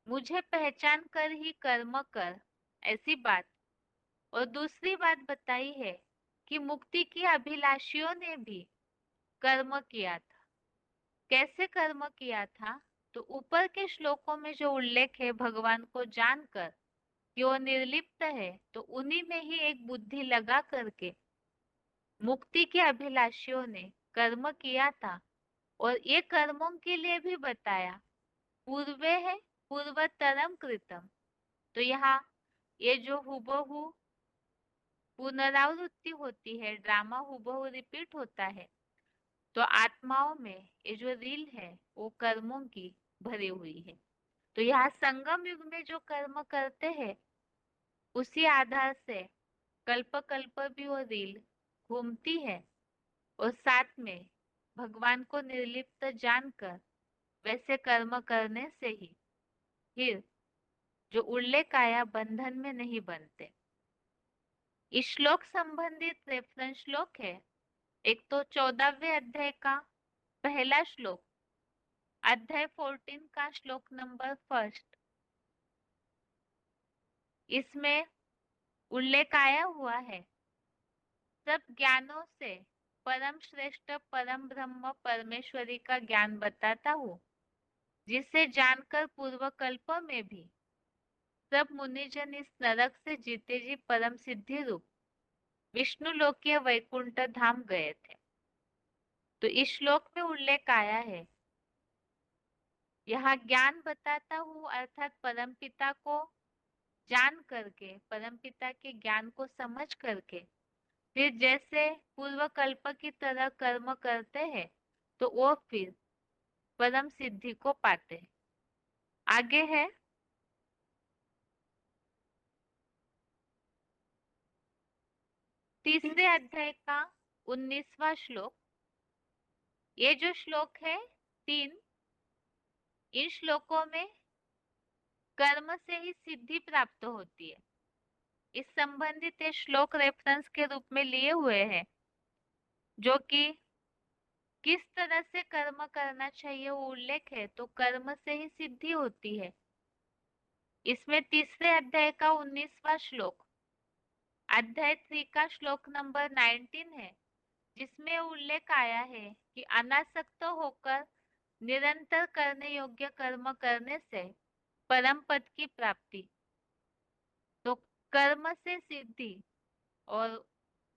मुझे पहचान कर ही कर्म कर, ऐसी बात। और दूसरी बात बताई है कि मुक्ति की अभिलाषियों ने भी कर्म किया था। कैसे कर्म किया था? तो ऊपर के श्लोकों में जो उल्लेख है भगवान को जानकर कि वो निर्लिप्त है, तो उन्हीं में ही एक बुद्धि लगा करके मुक्ति के अभिलाषियों ने कर्म किया था। और ये कर्मों के लिए भी बताया, पूर्वे है पूर्वतरम कृतम। तो यहाँ ये जो हुबहू पुनरावृत्ति होती है, ड्रामा हुबहू रिपीट होता है, तो आत्माओं में ये जो रील है वो कर्मों की भरी हुई है। तो यहाँ संगम युग में जो कर्म करते हैं उसी आधार से कल्प कल्प भी वो रील घूमती है, और साथ में भगवान को निर्लिप्त जानकर वैसे कर्म करने से ही फिर जो उल्लेख आया बंधन में नहीं बनते। इस श्लोक संबंधित रेफरेंस श्लोक है, एक तो 14वें अध्याय का पहला श्लोक, अध्याय 14 का श्लोक नंबर 1। इसमें उल्लेख आया हुआ है, सब ज्ञानों से परम श्रेष्ठ परम ब्रह्म परमेश्वरी का ज्ञान बताता हूँ, जिसे जानकर पूर्व कल्प में भी सब मुनिजन इस नरक से जीते जी परम सिद्धि रूप विष्णु लोकीय वैकुंठ धाम गए थे। तो इस श्लोक में उल्लेख आया है, यहाँ ज्ञान बताता हूँ अर्थात परमपिता को जान करके, परमपिता के ज्ञान को समझ करके फिर जैसे पूर्व कल्प की तरह कर्म करते हैं तो वो फिर परम सिद्धि को पाते हैं। आगे है तीसरे अध्याय का 19वां श्लोक। ये जो श्लोक है 3, इन श्लोकों में कर्म से ही सिद्धि प्राप्त होती है। इस संबंधित ये श्लोक रेफरेंस के रूप में लिए हुए हैं, जो कि किस तरह से कर्म करना चाहिए वो उल्लेख है, तो कर्म से ही सिद्धि होती है। इसमें तीसरे अध्याय का 19वां श्लोक, अध्याय 3 का श्लोक नंबर 19 है, जिसमें उल्लेख आया है कि अनासक्त होकर निरंतर करने योग्य कर्म करने से परम पद की प्राप्ति। तो कर्म से सिद्धि और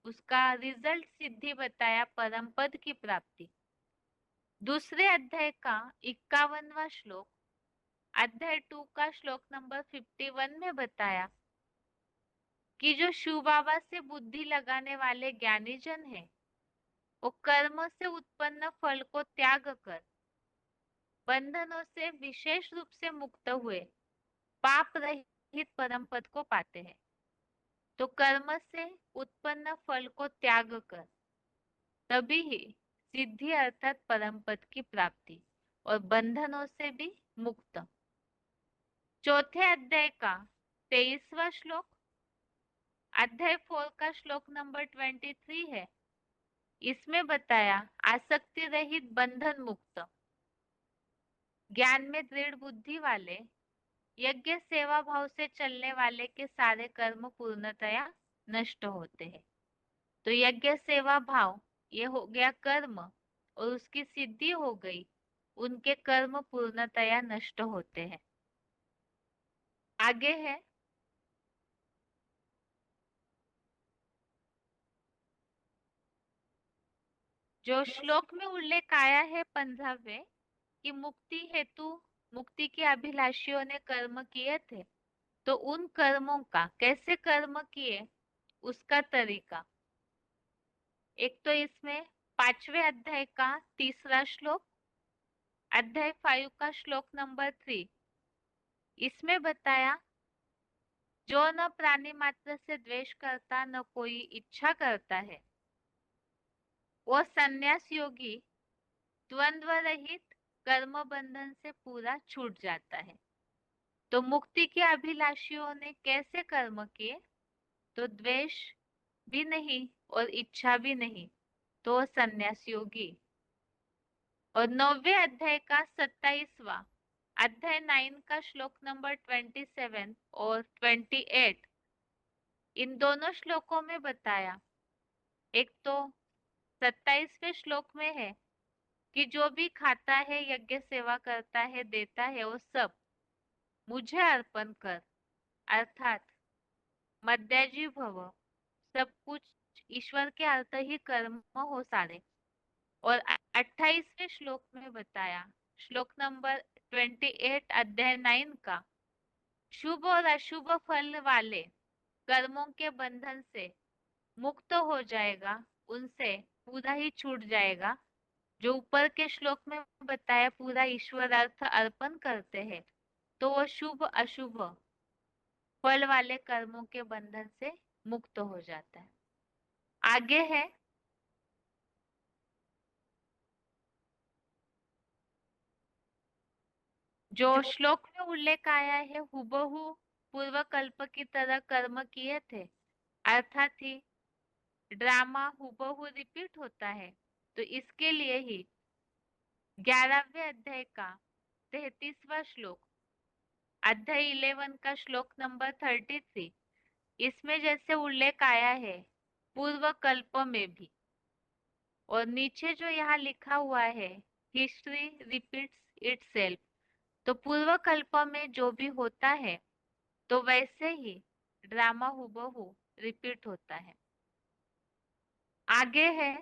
उसका रिजल्ट सिद्धि बताया परम पद की प्राप्ति। दूसरे अध्याय का 51वां श्लोक, अध्याय 2 का श्लोक नंबर 51 में बताया कि जो शिव बाबा से बुद्धि लगाने वाले ज्ञानी जन है वो कर्म से उत्पन्न फल को त्याग कर बंधनों से विशेष रूप से मुक्त हुए पाप रहित परम पद को पाते हैं। तो कर्म से उत्पन्न फल को त्याग कर तभी ही सिद्धि अर्थात परम पद की प्राप्ति और बंधनों से भी मुक्त। चौथे अध्याय का 23वां श्लोक, अध्याय 4 का श्लोक नंबर 23 है। इसमें बताया आसक्ति रहित बंधन मुक्त ज्ञान में दृढ़ बुद्धि वाले यज्ञ सेवा भाव से चलने वाले के सारे कर्म पूर्णतया नष्ट होते हैं। तो यज्ञ सेवा भाव ये हो गया कर्म और उसकी सिद्धि हो गई, उनके कर्म पूर्णतया नष्ट होते हैं। आगे है जो श्लोक में उल्लेख आया है 15वें कि मुक्ति हेतु मुक्ति के अभिलाषियों ने कर्म किए थे, तो उन कर्मों का कैसे कर्म किए उसका तरीका। एक तो इसमें 5वें अध्याय का 3रा श्लोक, अध्याय 5 का श्लोक नंबर 3, इसमें बताया जो न प्राणी मात्र से द्वेष करता न कोई इच्छा करता है वो संन्यास योगी द्वंद्व रहित कर्म बंधन से पूरा छूट जाता है। तो मुक्ति के अभिलाषियों ने कैसे कर्म किए, तो द्वेष भी नहीं और इच्छा भी नहीं, तो संन्यास योगी। और 9वें अध्याय का 27वां, अध्याय 9 का श्लोक नंबर 27 और 28, इन दोनों श्लोकों में बताया एक तो 27वें श्लोक में है कि जो भी खाता है, यज्ञ सेवा करता है, देता है, वो सब मुझे अर्पण कर, अर्थात मद्याजी भव, सब कुछ ईश्वर के अर्थ ही कर्म हो सारे। और 28वें श्लोक में बताया, श्लोक नंबर 28 अध्याय 9 का, शुभ और अशुभ फल वाले कर्मों के बंधन से मुक्त हो जाएगा, उनसे पूरा ही छूट जाएगा। जो ऊपर के श्लोक में बताया पूरा ईश्वर अर्थ अर्पण करते हैं, तो वो शुभ अशुभ फल वाले कर्मों के बंधन से मुक्त हो जाता है। आगे है, जो श्लोक में उल्लेख आया है, हुबहू पूर्व कल्प की तरह कर्म किए थे, अर्थात ही ड्रामा हुबहू रिपीट होता है। तो इसके लिए ही 11वें अध्याय का 33वां श्लोक, अध्याय 11 का श्लोक नंबर 33, इसमें जैसे उल्लेख आया है पूर्व कल्प में भी, और नीचे जो यहाँ लिखा हुआ है हिस्ट्री रिपीट्स इटसेल्फ, तो पूर्व कल्प में जो भी होता है तो वैसे ही ड्रामा हुबहू रिपीट होता है। आगे है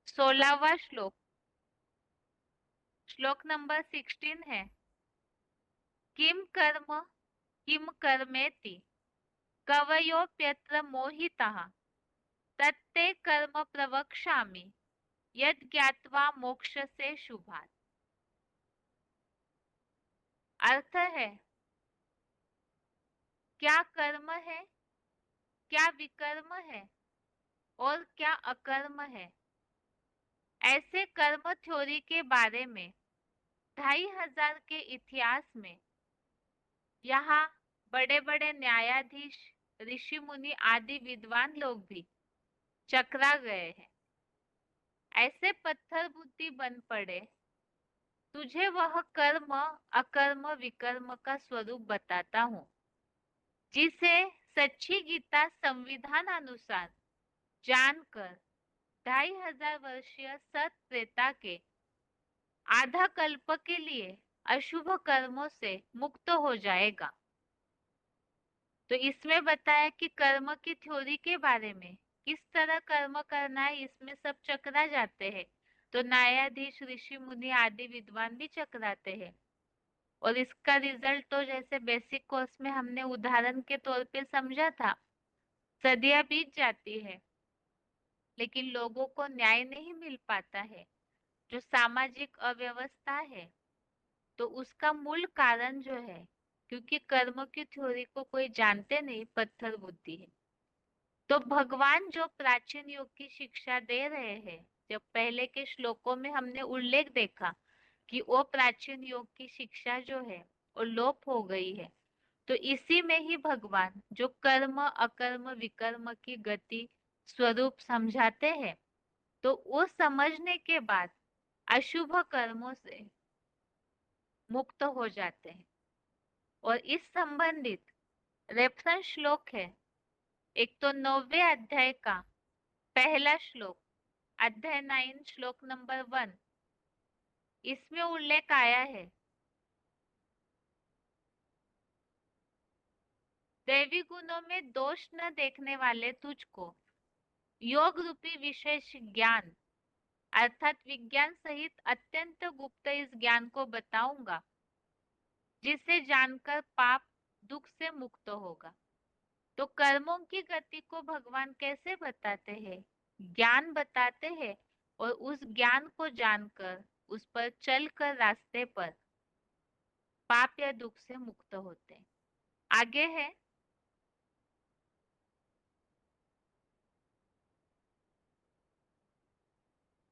16वां श्लोक, श्लोक नंबर 16 है, किम कर्मेति कवयोप्यत्र मोहिताः तत्ते कर्म प्रवक्ष्यामि यद ज्ञात्वा मोक्षसे शुभात्। अर्थ है, क्या कर्म है, क्या विकर्म है और क्या अकर्म है, ऐसे कर्म थ्योरी के बारे में 2500 के इतिहास में यहाँ बड़े बड़े न्यायाधीश, ऋषि मुनि आदि विद्वान लोग भी चकरा गए हैं। ऐसे पत्थर बुद्धि बन पड़े, तुझे वह कर्म अकर्म विकर्म का स्वरूप बताता हूँ, जिसे सच्ची गीता संविधान अनुसार जानकर 2500 वर्षीय सत त्रेता के आधा कल्प के लिए अशुभ कर्मों से मुक्त हो जाएगा। तो इसमें बताया कि कर्म की थ्योरी के बारे में, किस तरह कर्म करना है, इसमें सब चकरा जाते हैं। तो न्यायाधीश, ऋषि मुनि आदि विद्वान भी चकराते हैं। और इसका रिजल्ट तो जैसे बेसिक कोर्स में हमने उदाहरण के तौर पे समझा था, सदियां बीत जाती है लेकिन लोगों को न्याय नहीं मिल पाता है। जो सामाजिक अव्यवस्था है, तो उसका मूल कारण जो है, क्योंकि कर्म की थ्योरी को कोई जानते नहीं, पत्थर बुद्धि है। तो भगवान जो प्राचीन युग की शिक्षा दे रहे हैं, जब पहले के श्लोकों में हमने उल्लेख देखा कि वो प्राचीन योग की शिक्षा जो है वो लोप हो गई है, तो इसी में ही भगवान जो कर्म अकर्म विकर्म की गति स्वरूप समझाते हैं, तो वो समझने के बाद अशुभ कर्मों से मुक्त हो जाते हैं। और इस संबंधित रेफरेंस श्लोक है, एक तो 9वें अध्याय का पहला श्लोक, अध्याय 9 श्लोक नंबर 1, इसमें उल्लेख आया है, दैवी गुणों में दोष न देखने वाले तुझको योग रूपी विशेष ज्ञान, अर्थात विज्ञान सहित अत्यंत गुप्त इस ज्ञान को बताऊंगा, जिसे जानकर पाप दुख से मुक्त होगा। तो कर्मों की गति को भगवान कैसे बताते हैं? ज्ञान बताते हैं, और उस ज्ञान को जानकर उस पर चलकर रास्ते पर पाप या दुख से मुक्त होते हैं। आगे है,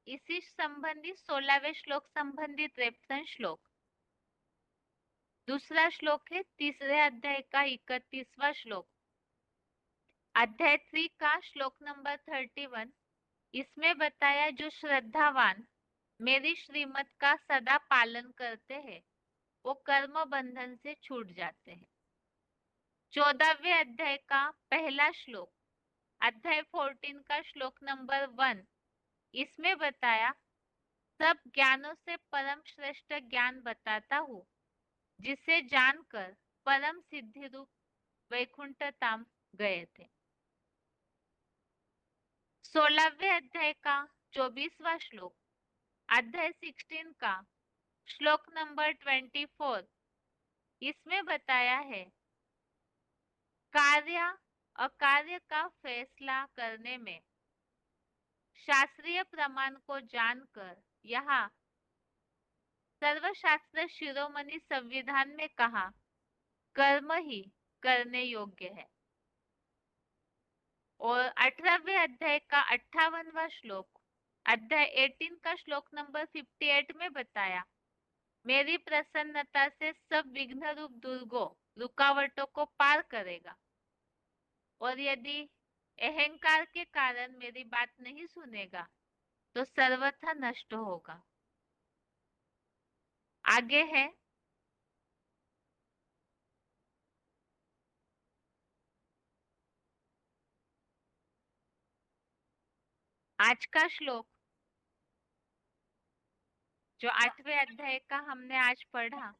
इसी संबंधित 16वें श्लोक संबंधित रेफरेंस श्लोक, दूसरा श्लोक है 3रे अध्याय का 31वां श्लोक, अध्याय 3 का श्लोक नंबर 31, इसमें बताया जो श्रद्धावान मेरी श्रीमत का सदा पालन करते हैं, वो कर्म बंधन से छूट जाते हैं। 14वें अध्याय का पहला श्लोक, अध्याय 14 का श्लोक नंबर 1, इसमें बताया सब ज्ञानों से परम श्रेष्ठ ज्ञान बताता हूँ, जिसे जानकर परम सिद्धि रूप वैकुंठ धाम गए थे। 16वें अध्याय का 24वां श्लोक, अध्याय 16 का श्लोक नंबर 24, इसमें बताया है कार्य अकार्य का फैसला करने में शास्त्रीय प्रमाण को जानकर यहाँ सर्वशास्त्र शिरोमणि संविधान में कहा कर्म ही करने योग्य है। और 18वें अध्याय का 58वां श्लोक, अध्याय 18 का श्लोक नंबर 58 में बताया मेरी प्रसन्नता से सब विघ्न रूप दुर्गों रुकावटों को पार करेगा, और यदि अहंकार के कारण मेरी बात नहीं सुनेगा तो सर्वथा नष्ट होगा। आगे है आज का श्लोक, जो 8वें अध्याय का हमने आज पढ़ा,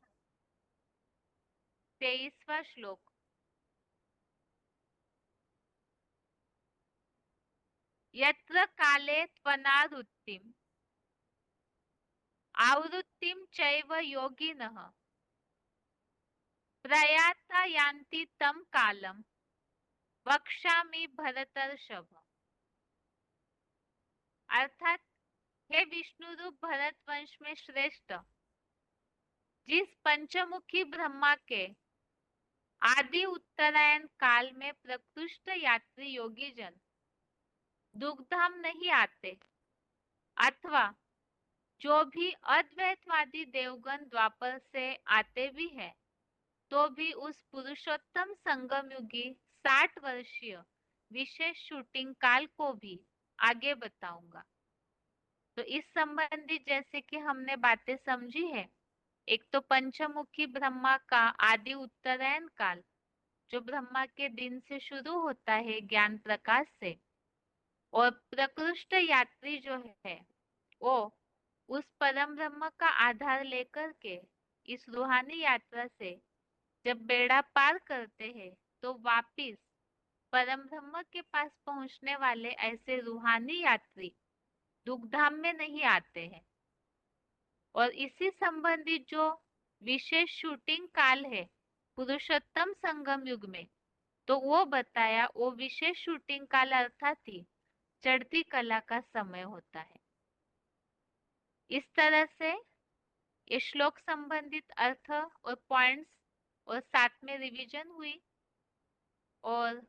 23वां श्लोक, यत्र काले त्वनावृत्तिम आवृत्तिम चैव योगिनः प्रयाता यान्ति तम कालम वक्ष्यामि भरतर्षभ। अर्थात हे विष्णु रूप भरत वंश में श्रेष्ठ, जिस पंचमुखी ब्रह्मा के आदि उत्तरायण काल में प्रकृष्ट यात्री योगी जन दुग्धाम नहीं आते, अथवा जो भी अद्वैतवादी देवगण द्वापर से आते भी हैं, तो भी उस पुरुषोत्तम संगम युगी 60 वर्षीय विशेष शूटिंग काल को भी आगे बताऊंगा। तो इस संबंधी जैसे कि हमने बातें समझी है, एक तो पंचमुखी ब्रह्मा का आदि उत्तरायण काल, जो ब्रह्मा के दिन से शुरू होता है ज्ञान प्रकाश से, और प्रकृष्ट यात्री जो है वो उस परम ब्रह्म का आधार लेकर के इस रूहानी यात्रा से जब बेड़ा पार करते हैं तो वापिस परम ब्रह्म के पास पहुंचने वाले ऐसे रूहानी यात्री दुग्धाम में नहीं आते हैं। और इसी संबंधी जो विशेष शूटिंग काल है पुरुषोत्तम संगम युग में, तो वो बताया वो विशेष शूटिंग काल अर्थात ही चढ़ती कला का समय होता है। इस तरह से ये श्लोक संबंधित अर्थ और पॉइंट्स और साथ में रिवीजन हुई। और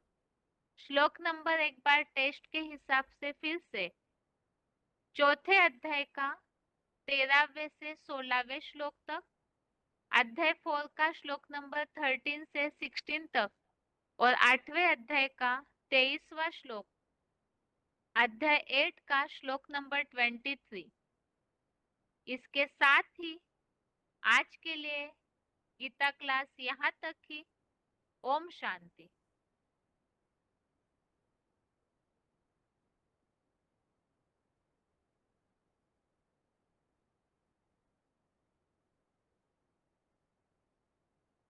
श्लोक नंबर एक बार टेस्ट के हिसाब से फिर से चौथे अध्याय का 13वें से 16वें श्लोक तक, अध्याय 4 का श्लोक नंबर 13 से 16 तक, और 8वें अध्याय का 23वां श्लोक, अध्याय 8 का श्लोक नंबर 23। इसके साथ ही आज के लिए गीता क्लास यहाँ तक ही। ओम शांति।